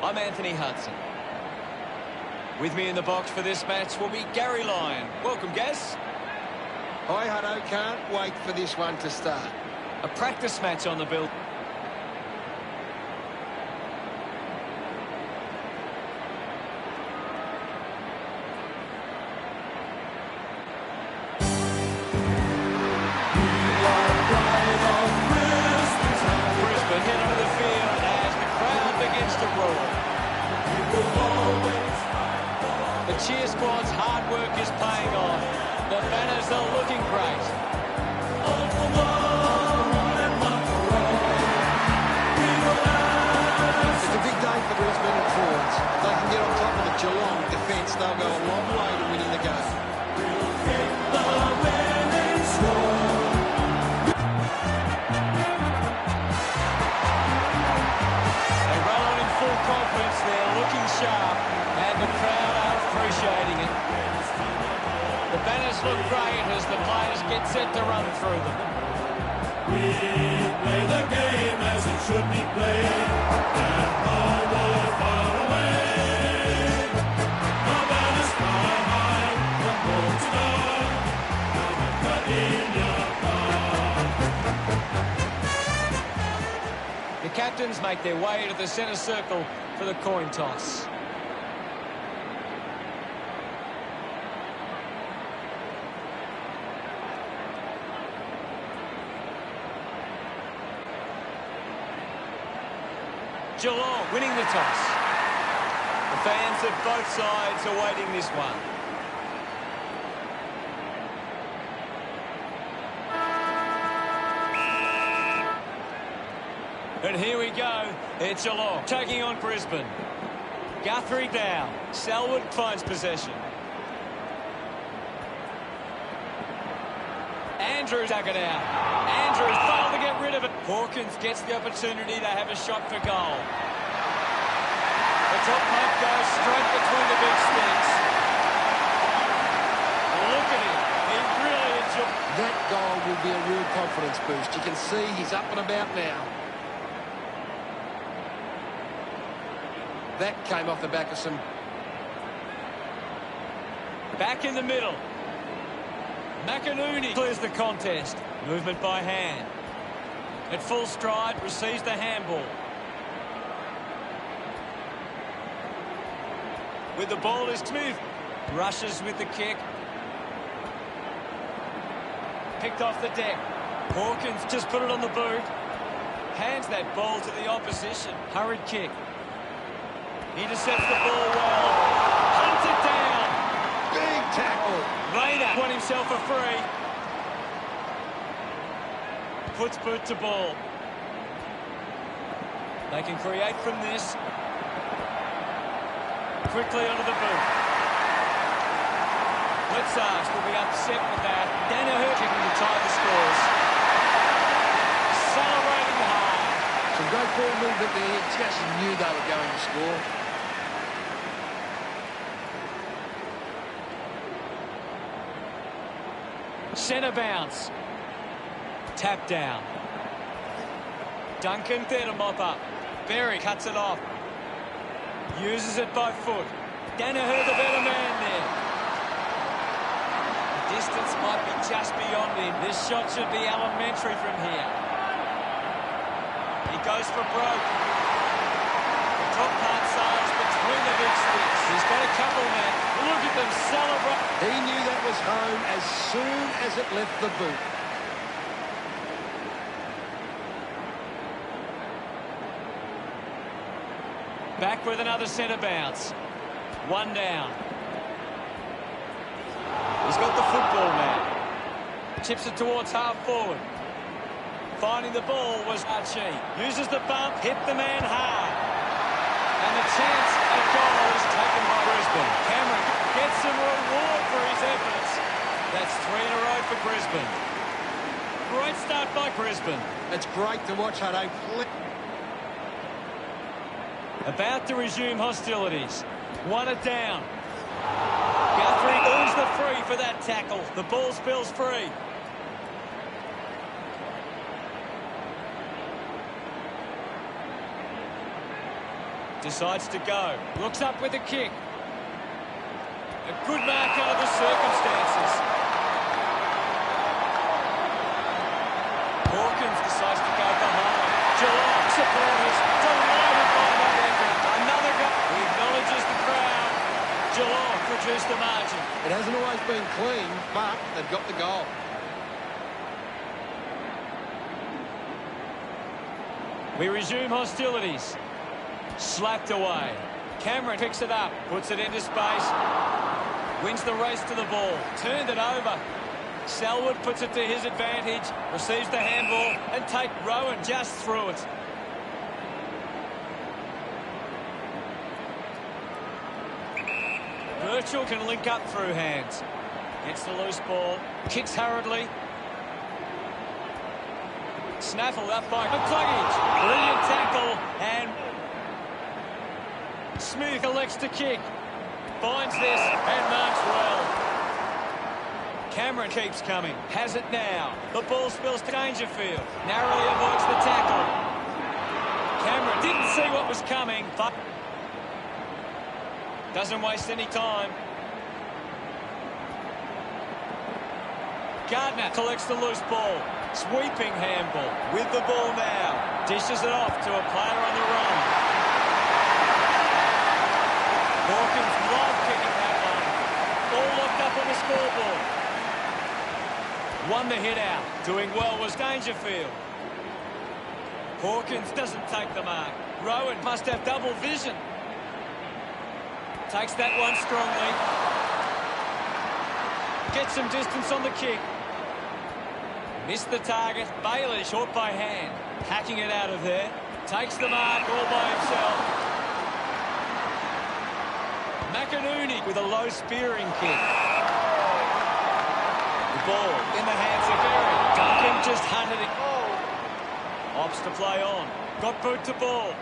I'm Anthony Hudson. With me in the box for this match will be Gary Lyon. Welcome, Gaz. Hi, Hutto. Can't wait for this one to start. A practice match on the bill. Brisbane hit onto the field as the crowd begins to roar. The cheer squad's hard work is paying off. The banners are looking great. It's a big day for Brisbane and forwards. If they can get on top of the Geelong defence, they'll go a long way to winning the game. They roll on in full confidence. They're looking sharp, and the crowd are appreciating it. The banners look great as the players get set to run through them. We play the game as it should be played, and forward far away. The banners fly high from pole to star, and cut in your car. The captains make their way to the centre circle for the coin toss. Geelong winning the toss. The fans of both sides awaiting this one. And here we go. It's Geelong taking on Brisbane. Guthrie down. Selwood finds possession. Andrews dug it out. Andrews failed to get rid of it. Hawkins gets the opportunity to have a shot for goal. The top punt goes straight between the big sticks. Look at him. He really enjoyed. That goal will be a real confidence boost. You can see he's up and about now. That came off the back of some... Back in the middle. McInerney clears the contest. Movement by hand. At full stride, receives the handball. With the ball is Smith. Rushes with the kick. Picked off the deck. Hawkins just put it on the boot. Hands that ball to the opposition. Hurried kick. He intercepts the ball well. Hunts it down. Big tackle. Vader won himself a free. Puts boot to ball. They can create from this. Quickly onto the boot. Blitzards will be upset with that. Danaher kicking to tie the scores. Celebrating hard. Some great ball movement there. You just knew they were going to score. Centre bounce. Tap down. Duncan there to mop up. Berry cuts it off. Uses it by foot. Danaher the better man there. The distance might be just beyond him. This shot should be elementary from here. He goes for broke. The top part sails between the big sticks. He's got a couple now. Look at them celebrate. He knew that was home as soon as it left the boot. Back with another centre bounce. One down. He's got the football now. Chips it towards half forward. Finding the ball was Archie. Uses the bump, hit the man hard. And the chance at goal is taken by Brisbane. Cameron gets some reward for his efforts. That's 3 in a row for Brisbane. Great start by Brisbane. It's great to watch how they play. About to resume hostilities. One it down. Guthrie earns the free for that tackle. The ball spills free. Decides to go. Looks up with a kick. A good mark under the circumstances. Hawkins decides to go behind. Geelong supporters delighted by that effort. Another goal. He acknowledges the crowd. Geelong produced the margin. It hasn't always been clean, but they've got the goal. We resume hostilities. Slapped away. Cameron picks it up, puts it into space, wins the race to the ball, turned it over. Selwood puts it to his advantage, receives the handball, and take Rowan just through it. Birchall can link up through hands. Gets the loose ball, kicks hurriedly. Snaffled up by McCluggage. Brilliant tackle, and Smith elects to kick. Finds this and marks well. Cameron keeps coming. Has it now. The ball spills to Dangerfield. Narrowly avoids the tackle. Cameron didn't see what was coming, but doesn't waste any time. Gardner collects the loose ball. Sweeping handball with the ball now. Dishes it off to a player on the run. Hawkins love kicking that one. All locked up on the scoreboard. Won the hit out. Doing well was Dangerfield. Hawkins doesn't take the mark. Rowan must have double vision. Takes that one strongly. Gets some distance on the kick. Missed the target. Bailey short by hand. Hacking it out of there. Takes the mark all by himself. McInerney with a low spearing kick. The ball in the hands of Berry. Duncan just hunted it. Opts to play on. Got boot to ball.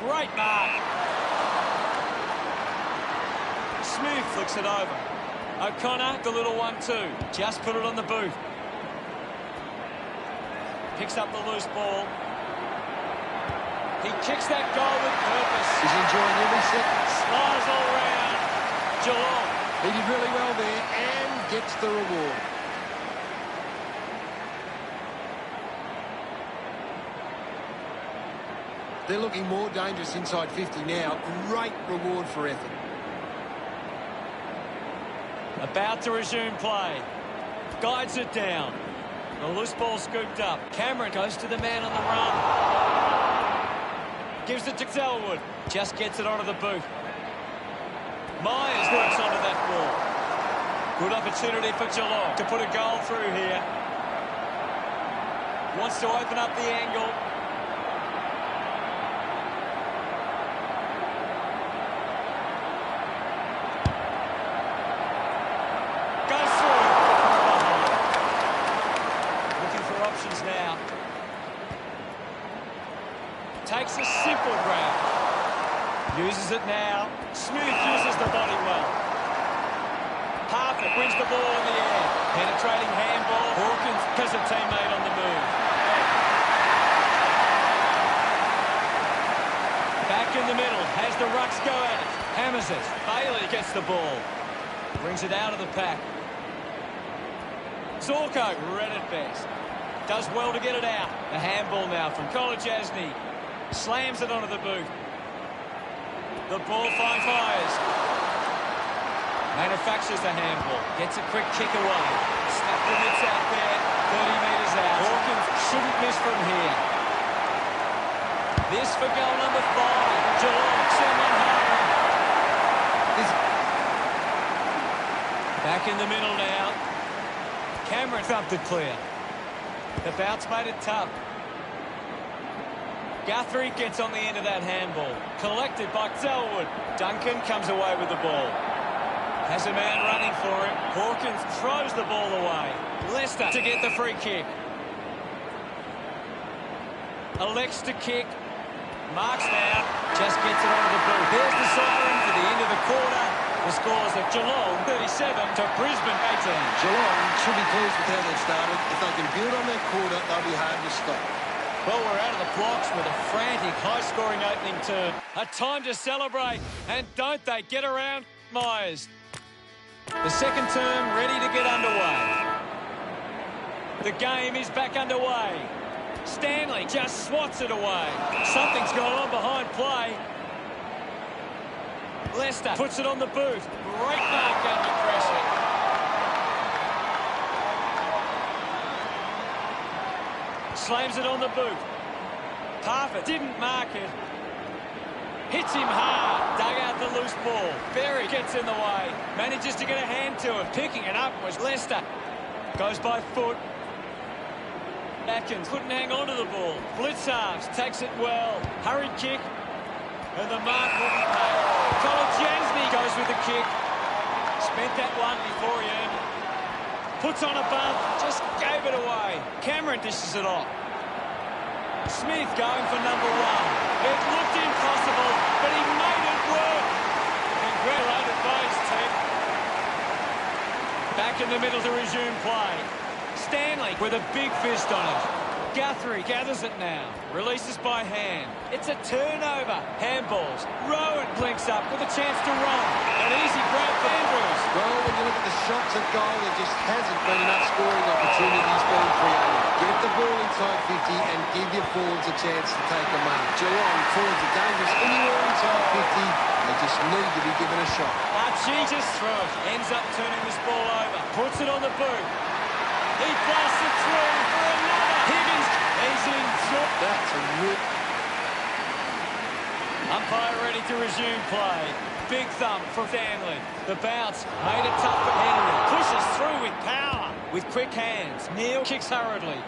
Great mark. Smooth flicks it over. O'Connor, the little 1-2. Just put it on the boot. Picks up the loose ball. He kicks that goal with purpose. He's enjoying every second. Slides all round. Geelong. He did really well there and gets the reward. They're looking more dangerous inside 50 now. Great reward for effort. About to resume play. Guides it down. The loose ball scooped up. Cameron goes to the man on the run. Gives it to Selwood. Just gets it onto the boot. Myers works onto that ball. Good opportunity for Geelong to put a goal through here. Wants to open up the angle. Goes through. Looking for options now. Takes a simple grab. Uses it now. Smooth uses the body well. Harper wins the ball in the air. Penetrating handball. Hawkins has a teammate on the move. Back in the middle. Has the rucks go at it. Hammers it. Bailey gets the ball. Brings it out of the pack. Zorko read it best. Does well to get it out. The handball now from Kolajasny. Slams it onto the boot. The ball finds Myers. Manufactures the handball. Gets a quick kick away. Snap the mitts out there. 30 metres out. Hawkins shouldn't miss from here. This for goal number 5. Geelong, someone home. Back in the middle now. Cameron thumped it clear. The bounce made it tough. Guthrie gets on the end of that handball. Collected by Selwood. Duncan comes away with the ball. Has a man running for it. Hawkins throws the ball away. Leicester to get the free kick. Elects to kick. Marks now. Just gets it onto the boot. There's the siren for the end of the quarter. The scores of Geelong 37 to Brisbane 18. Geelong should be pleased with how they've started. If they can build on their quarter, they'll be hard to stop. Well, we're out of the blocks with a frantic, high-scoring opening turn. A time to celebrate, and don't they get around Myers. The second term ready to get underway. The game is back underway. Stanley just swats it away. Something's gone on behind play. Leicester puts it on the boot. Great mark under pressure. Slams it on the boot. Parfitt didn't mark it. Hits him hard. Dug out the loose ball. Berry gets in the way. Manages to get a hand to it. Picking it up was Leicester. Goes by foot. Atkins couldn't hang on to the ball. Blitzarves takes it well. Hurried kick. And the mark will be paid. Kolodziejny goes with the kick. Spent that one before he earned it. Puts on a bump. Just gave it away. Cameron dishes it off. Smith going for number one. It looked impossible, but he made it work. Congratulated by his team. Back in the middle to resume play. Stanley with a big fist on it. Guthrie gathers it now. Releases by hand. It's a turnover. Handballs. Rowan blinks up with a chance to run. An easy grab for Andrews. Well, when you look at the shots at goal, there just hasn't been enough scoring opportunities being created. Get the ball inside 50 and give your forwards a chance to take a mark. Geelong forwards are dangerous anywhere inside 50. They just need to be given a shot. Archie just through it. Ends up turning this ball over. Puts it on the boot. He blasts it through for another. Higgins is in. That's a rip. Umpire ready to resume play. Big thump from Stanley. The bounce made it tough for Henry. Pushes through with power. With quick hands. Neal kicks hurriedly.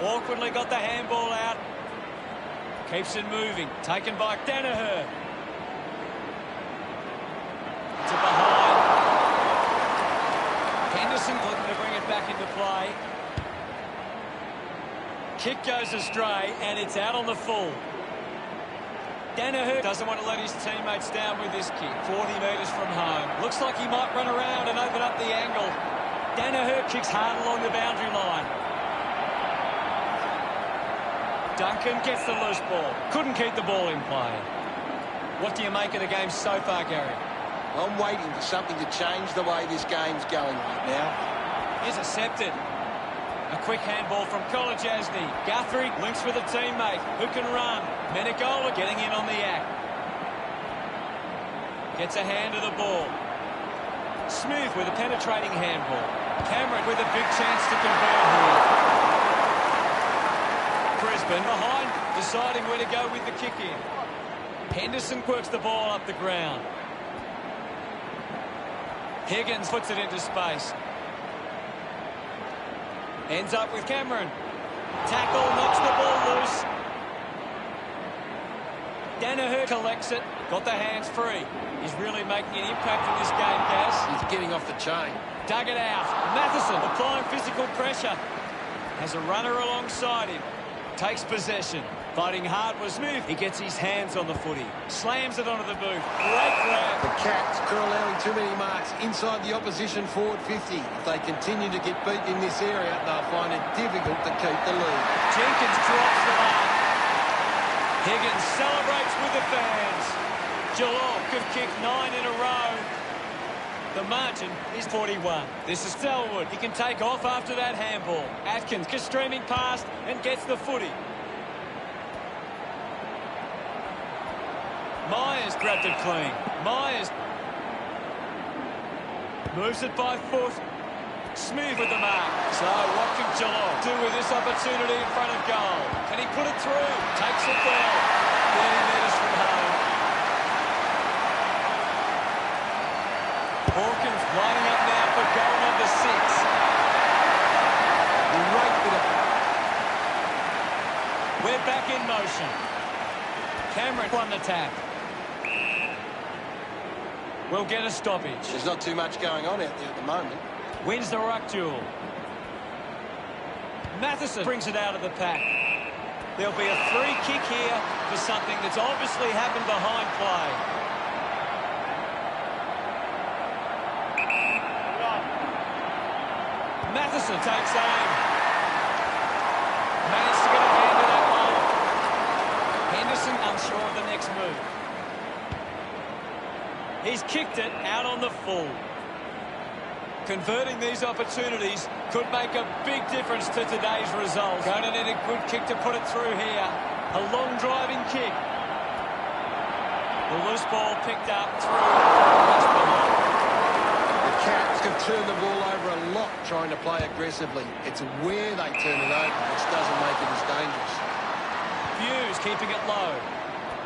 Awkwardly got the handball out. Keeps it moving. Taken by Danaher. To behind. Henderson looking to bring it back into play. Kick goes astray, and it's out on the full. Danaher doesn't want to let his teammates down with this kick. 40 metres from home. Looks like he might run around and open up the angle. Danaher kicks hard along the boundary line. Duncan gets the loose ball. Couldn't keep the ball in play. What do you make of the game so far, Gary? I'm waiting for something to change the way this game's going right now. Intercepted. A quick handball from Kolodziejny. Guthrie links with a teammate who can run. Menegola getting in on the act. Gets a hand to the ball. Smith with a penetrating handball. Cameron with a big chance to convert here. Brisbane behind, deciding where to go with the kick in. Henderson works the ball up the ground. Higgins puts it into space. Ends up with Cameron. Tackle, knocks the ball loose. Danaher collects it. Got the hands free. He's really making an impact in this game, Gaz. He's getting off the chain. Dug it out. Matheson applying physical pressure. Has a runner alongside him. Takes possession. Fighting hard was Smith. He gets his hands on the footy. Slams it onto the boot. Great grab. The Cats are allowing too many marks inside the opposition forward 50. If they continue to get beat in this area, they'll find it difficult to keep the lead. Jenkins drops the mark. Higgins celebrates with the fans. Geelong have kicked 9 in a row. The margin is 41. This is Selwood. He can take off after that handball. Atkins gets streaming past and gets the footy. Myers grabbed it clean. Myers moves it by foot. Smooth with the mark. So what can Geelong do with this opportunity in front of goal? Can he put it through? Takes it well. 30 metres from home. Hawkins lining up now for goal number 6. Great bit of... We're back in motion. Cameron won the tap. We'll get a stoppage. There's not too much going on out there at the moment. Wins the ruck duel. Matheson brings it out of the pack. There'll be a free kick here for something that's obviously happened behind play. Matheson takes aim. Managed to get a hand to that one. Henderson unsure of the next move. He's kicked it out on the full. Converting these opportunities could make a big difference to today's result. Going to need a good kick to put it through here. A long driving kick. The loose ball picked up through. The Cats can turn the ball over a lot trying to play aggressively. It's where they turn it over which doesn't make it as dangerous. Hughes keeping it low.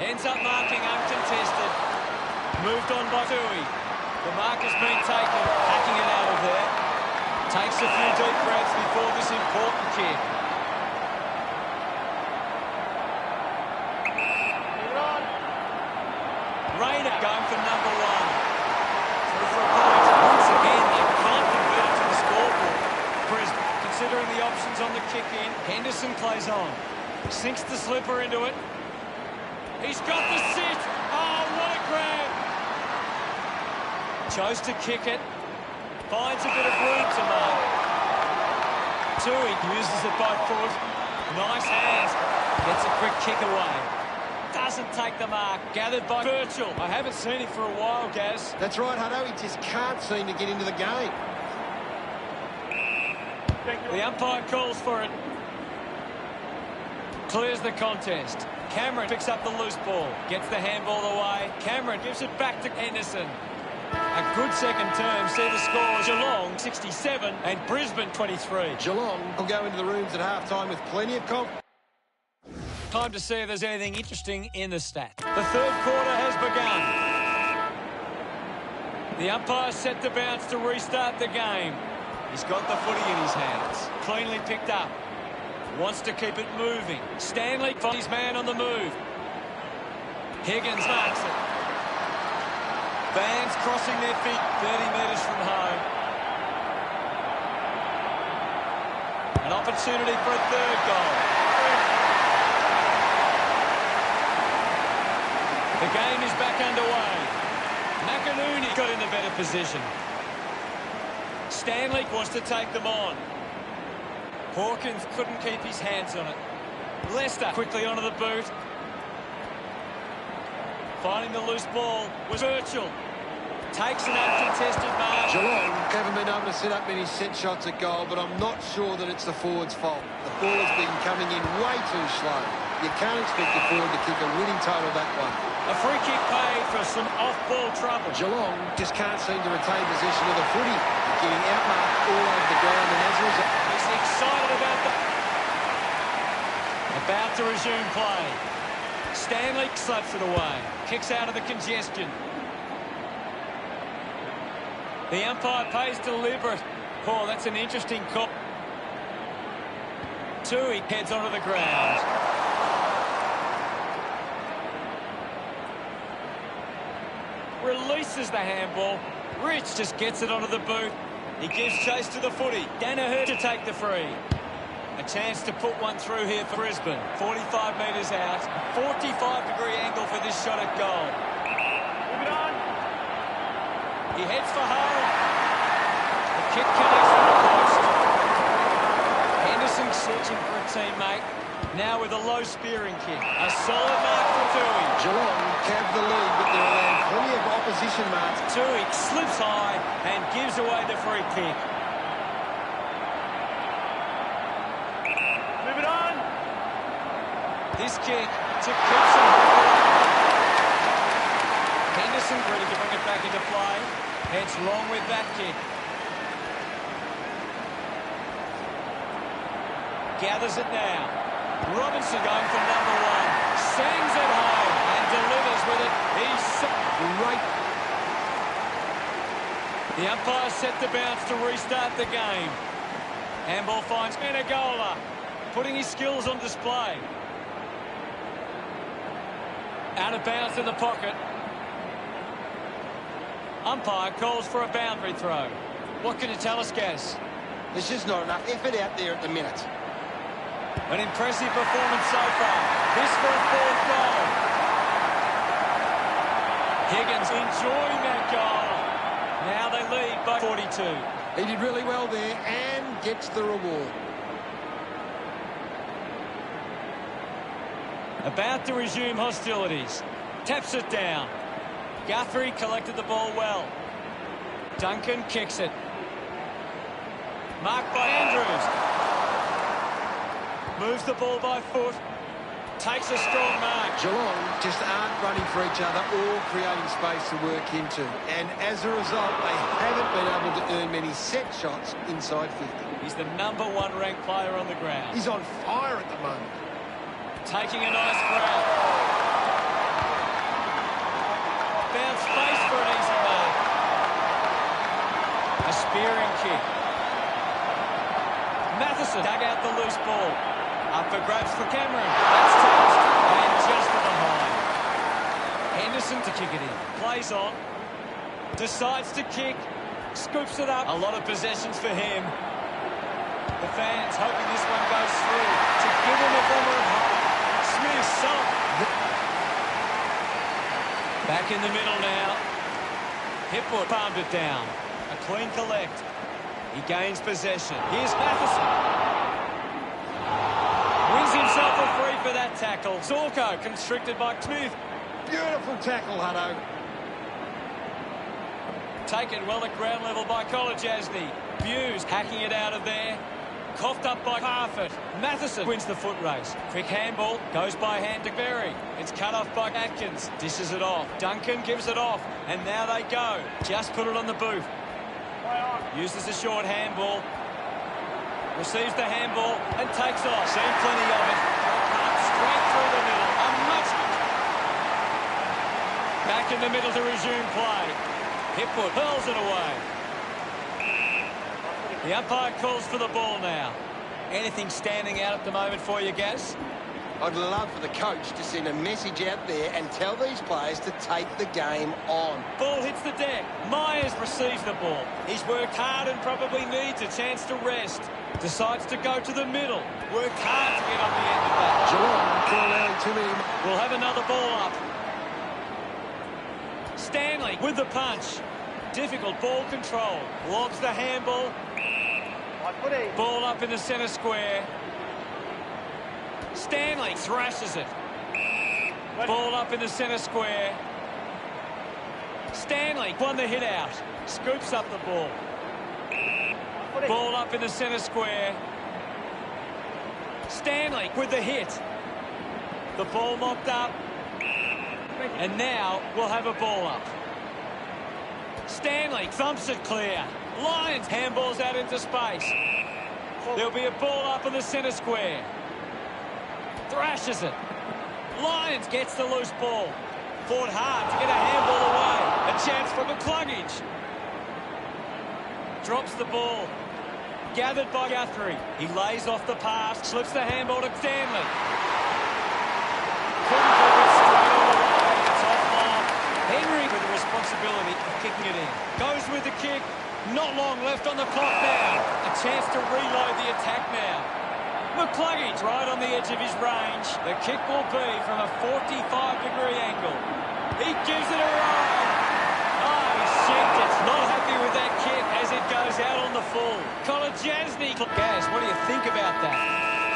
Ends up marking uncontested. Moved on by Dewey. The mark has been taken. Hacking it out of there. Takes a few deep breaths before this important kick. Rayner going for number one. Through for a point. Once again, they can't convert it to the scoreboard. Brisbane, considering the options on the kick in. Henderson plays on. Sinks the slipper into it. He's got the sit. Oh, what a grab. Chose to kick it. Finds a bit of room to mark. Tui uses it by foot. Nice hands. Gets a quick kick away. Doesn't take the mark. Gathered by Birchall. I haven't seen him for a while, Gaz. That's right, Hutto. He just can't seem to get into the game. The umpire calls for it. Clears the contest. Cameron picks up the loose ball. Gets the handball away. Cameron gives it back to Henderson. A good second term. See the score. Geelong 67 and Brisbane 23. Geelong will go into the rooms at half-time with plenty of confidence. Time to see if there's anything interesting in the stat. The third quarter has begun. The umpire set the bounce to restart the game. He's got the footy in his hands. Cleanly picked up. Wants to keep it moving. Stanley finds his man on the move. Higgins marks it. Fans crossing their feet 30 metres from home. An opportunity for a third goal. The game is back underway. McInerney got in the better position. Stanley wants to take them on. Hawkins couldn't keep his hands on it. Leicester quickly onto the boot. Finding the loose ball was Birchall. Takes an uncontested mark. Geelong haven't been able to set up many set shots at goal, but I'm not sure that it's the forward's fault. The ball's been coming in way too slow. You can't expect the forward to kick a winning total that one. A free kick paid for some off-ball trouble. Geelong just can't seem to retain possession of the footy. They're getting outmarked all over the ground, and as a result... He's excited about that. About to resume play. Stanley slaps it away. Kicks out of the congestion. The umpire pays deliberate. Oh, that's an interesting call. Tui heads onto the ground. Releases the handball. Rich just gets it onto the boot. He gives chase to the footy. Danaher to take the free. A chance to put one through here for Brisbane. 45 metres out. 45-degree angle for this shot at goal. Move it on. He heads for home. The kick connects with the post. Henderson searching for a teammate. Now with a low spearing kick. A solid mark for Tui. Geelong have the lead, but they're allowing plenty of opposition marks. Tui slips high and gives away the free kick. Move it on. This kick to Gibson. Henderson ready to bring it back into play. Heads long with that kick. Gathers it now. Robinson going for number one. Sends it home and delivers with it. He's Great. The umpire set the bounce to restart the game. Handball finds Menegola, putting his skills on display. Out of bounds in the pocket. Umpire calls for a boundary throw. What can you tell us, Gaz? There's just not enough effort out there at the minute. An impressive performance so far. This for a fourth goal. Higgins enjoying that goal. Now they lead by 42. He did really well there and gets the reward. About to resume hostilities. Taps it down. Guthrie collected the ball well. Duncan kicks it. Marked by Andrews. Moves the ball by foot. Takes a strong mark. Geelong just aren't running for each other or creating space to work into. And as a result, they haven't been able to earn many set shots inside 50. He's the #1 ranked player on the ground. He's on fire at the moment. Taking a nice grab. Found space for an easy mark. A spearing kick. Matheson dug out the loose ball. Up for grabs for Cameron. That's touched. And just to behind. Henderson to kick it in. Plays on. Decides to kick. Scoops it up. A lot of possessions for him. The fans hoping this one goes through to give him a glimmer of hope. Smith sunk. Back in the middle now. Hipwood palmed it down. A clean collect. He gains possession. Here's Matheson. Wins himself a free for that tackle. Zorko constricted by Smith. Beautiful tackle, Hutto. Taken well at ground level by Kolajasny. Buse hacking it out of there. Coughed up by Parfitt. Matheson wins the foot race. Quick handball. Goes by hand to Berry. It's cut off by Atkins. Dishes it off. Duncan gives it off. And now they go. Just put it on the boot. Uses a short handball. Receives the handball and takes off. Seen plenty of it. Straight through the middle. A much... Back in the middle to resume play. Hipwood hurls it away. The umpire calls for the ball now. Anything standing out at the moment for you, Gaz? I'd love for the coach to send a message out there and tell these players to take the game on. Ball hits the deck. Myers receives the ball. He's worked hard and probably needs a chance to rest. Decides to go to the middle. Worked hard to get on the end of that. Geelong not allowing too many. We'll have another ball up. Stanley with the punch. Difficult ball control. Lobs the handball. Ball up in the centre square. Stanley thrashes it. Ball up in the centre square. Stanley won the hit out. Scoops up the ball. Ball up in the centre square. Stanley with the hit. The ball mopped up. And now we'll have a ball up. Stanley thumps it clear. Lions handballs out into space. There'll be a ball up in the centre square. Thrashes it. Lions gets the loose ball. Fought hard to get a handball away. A chance for McCluggage. Drops the ball. Gathered by Guthrie. He lays off the pass. Slips the handball to Stanley. Couldn't do it straight all the way. It's off mark. Henry with the responsibility of kicking it in. Goes with the kick. Not long left on the clock now. A chance to reload the attack now. McCluggage right on the edge of his range. The kick will be from a 45-degree angle. He gives it a ride. Oh, he shanked it. Not happy with that kick as it goes out on the full. Kolajasny. Gaz, what do you think about that?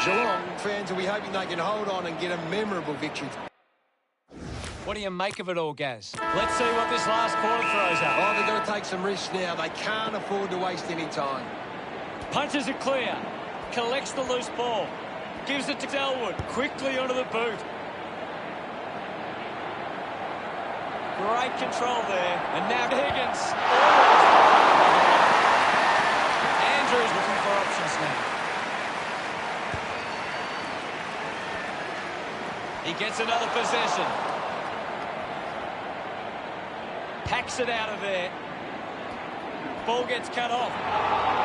Geelong fans will be hoping they can hold on and get a memorable victory. What do you make of it all, Gaz? Let's see what this last quarter throws up. Oh, they've got to take some risks now. They can't afford to waste any time. Punches it clear. Collects the loose ball. Gives it to Elwood. Quickly onto the boot. Great control there. And now Higgins. Andrews looking for options now. He gets another possession. Hacks it out of there. Ball gets cut off.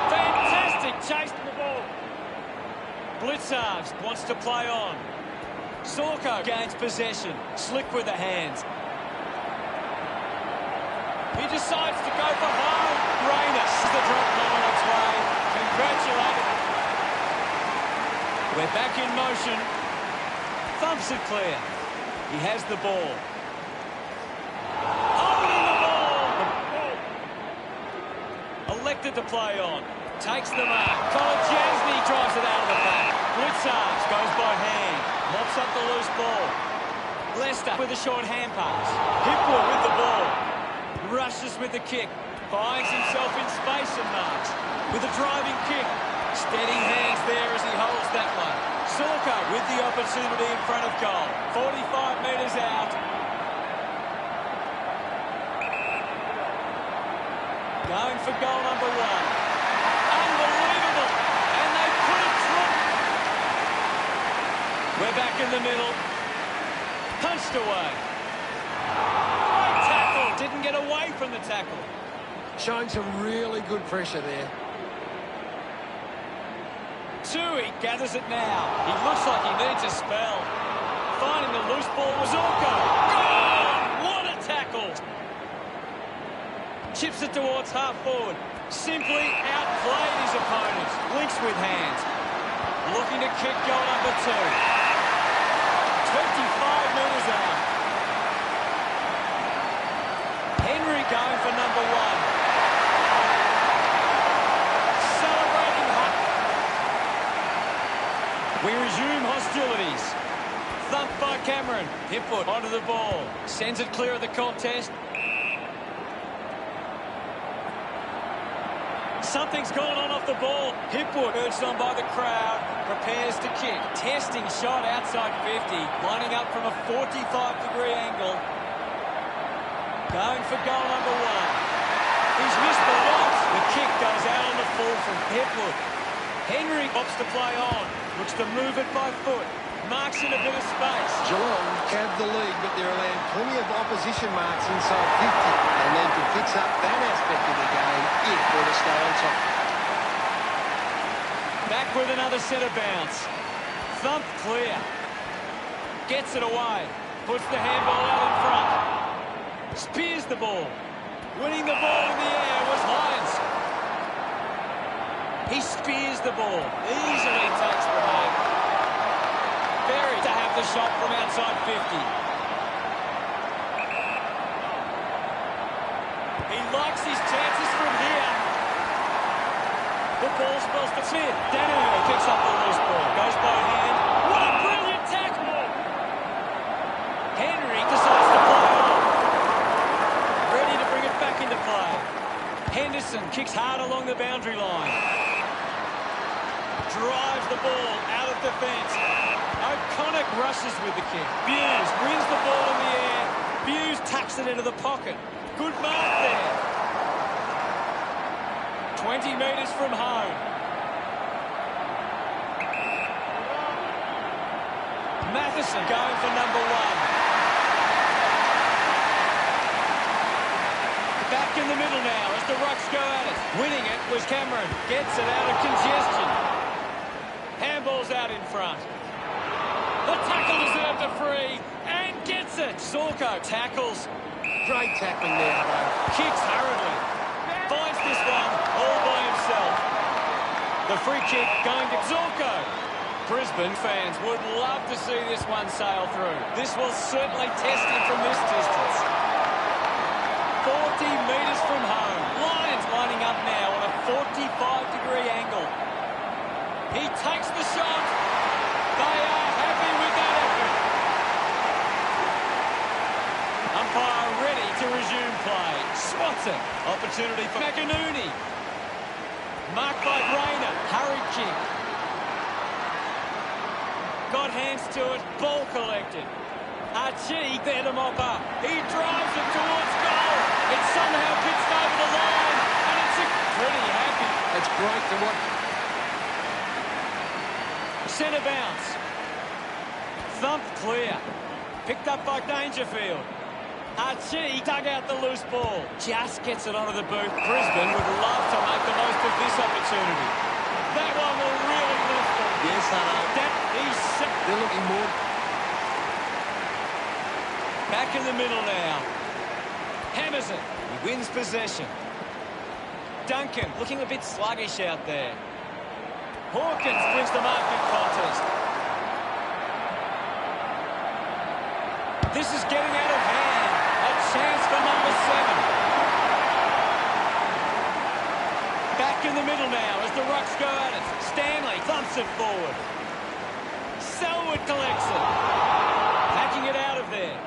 Fantastic chase to the ball. Blitzarves wants to play on. Zorko gains possession. Slick with the hands. He decides to go for home. Rayner sees the drop ball on its way. Congratulated. We're back in motion. Thumps it clear. He has the ball. Elected to play on. Takes the mark. Kolajasny drives it out of the back. Blitzarves goes by hand. Mops up the loose ball. Leicester with a short hand pass. Hipwood with the ball. Rushes with the kick. Finds himself in space and marks. With a driving kick. Steady hands there as he holds that one. Sorko with the opportunity in front of goal. 45 metres out. Going for goal number one. Unbelievable. And they put it through. We're back in the middle. Punched away. Great tackle. Didn't get away from the tackle. Showing some really good pressure there. Tui gathers it now. He looks like he needs a spell. Finding the loose ball was Orko. Gone! What a tackle! Chips it towards half forward. Simply outplayed his opponents. Links with hands. Looking to kick goal number two. 25 metres out. Henry going for number one. Celebrating hot. We resume hostilities. Thumped by Cameron. Hipwood onto the ball. Sends it clear of the contest. Something's gone on off the ball. Hipwood urged on by the crowd. Prepares to kick. Testing shot outside 50. Lining up from a 45-degree angle. Going for goal number one. He's missed the lot. The kick goes out on the full from Hipwood. Henry opts to play on. Looks to move it by foot. Marks in a bit of space. Geelong have the lead, but they're allowing plenty of opposition marks inside 50. They need to fix up that aspect of the game if they're to stay on top. Back with another set of bounce. Thumped clear. Gets it away. Puts the handball out in front. Spears the ball. Winning the ball in the air was Hines. He spears the ball. Easily takes the mark. Berry to have the shot from outside 50. He likes his chances from here. The ball spells to Smith. Danaher picks up the loose ball. Goes by hand. What a brilliant tackle! Henry decides to play on. Ready to bring it back into play. Henderson kicks hard along the boundary line. Drives the ball out of defence. O'Connor rushes with the kick. Buse wins the ball in the air. Buse tucks it into the pocket. Good mark there. 20 metres from home. Matheson going for number one. Back in the middle now as the Rucks go at it. Winning it was Cameron. Gets it out of congestion. Handball's out in front. The tackle deserved a free and gets it. Sorko tackles. Great tackling there, though. Kicks hurriedly. Finds this one all by himself. The free kick going to Zorko. Brisbane fans would love to see this one sail through. This will certainly test him from this distance. 40 metres from home. Lions lining up now on a 45-degree angle. He takes the shot. They are happy with that effort. Umpire ready to resume play. Swats it. Opportunity for McInerney. Marked by Brainer. Hurried kick. Got hands to it. Ball collected. Archie there to mop up. He drives it towards goal. It somehow pitched over the line. And it's pretty happy. It's great to watch. Centre bounce. Thumped clear. Picked up by Dangerfield. Archie dug out the loose ball. Just gets it onto the boot. Brisbane would love to make the most of this opportunity. That one will really lift them. Yes, I know. They're looking more. Back in the middle now. Hammers it. He wins possession. Duncan looking a bit sluggish out there. Hawkins brings the marking contest. This is getting out of hand. A chance for number 7. Back in the middle now as the Rucks go at it. Stanley thumps it forward. Selwood collects it. Hacking it out of there.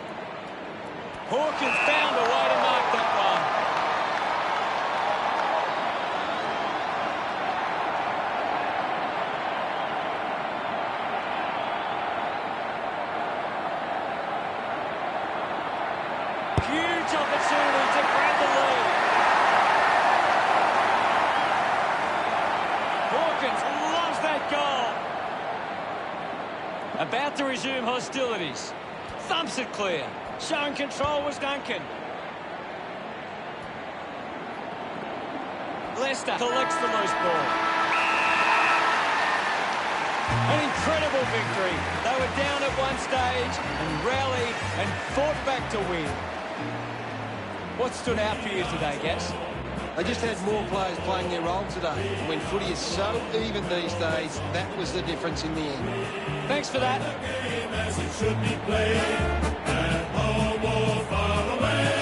Hawkins found a way to mark that one. Huge opportunity to grab the lead. Hawkins loves that goal. About to resume hostilities. Thumps it clear. Showing control was Duncan. Leicester collects the loose ball. An incredible victory. They were down at one stage and rallied and fought back to win. What stood out for you today, Gaz? They just had more players playing their role today. And when footy is so even these days, that was the difference in the end. Thanks for that. The game as it should be played, at home or far away.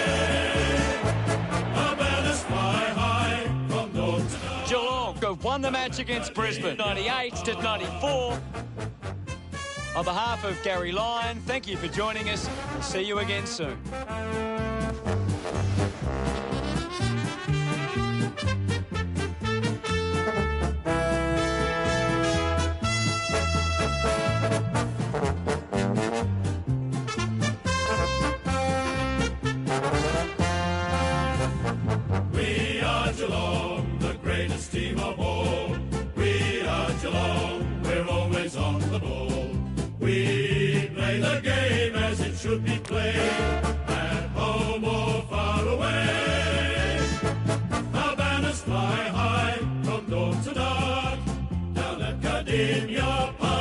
Our banners fly high from dawn to dawn. Geelong have won the match against Brisbane, 98-94. On behalf of Gary Lyon, thank you for joining us. We'll see you again soon. We are Geelong, the greatest team of all. We are Geelong, we're always on the ball. We play the game as it should be played, at home or far away. Our banners fly high from dawn to dark, down at Gardenia Park.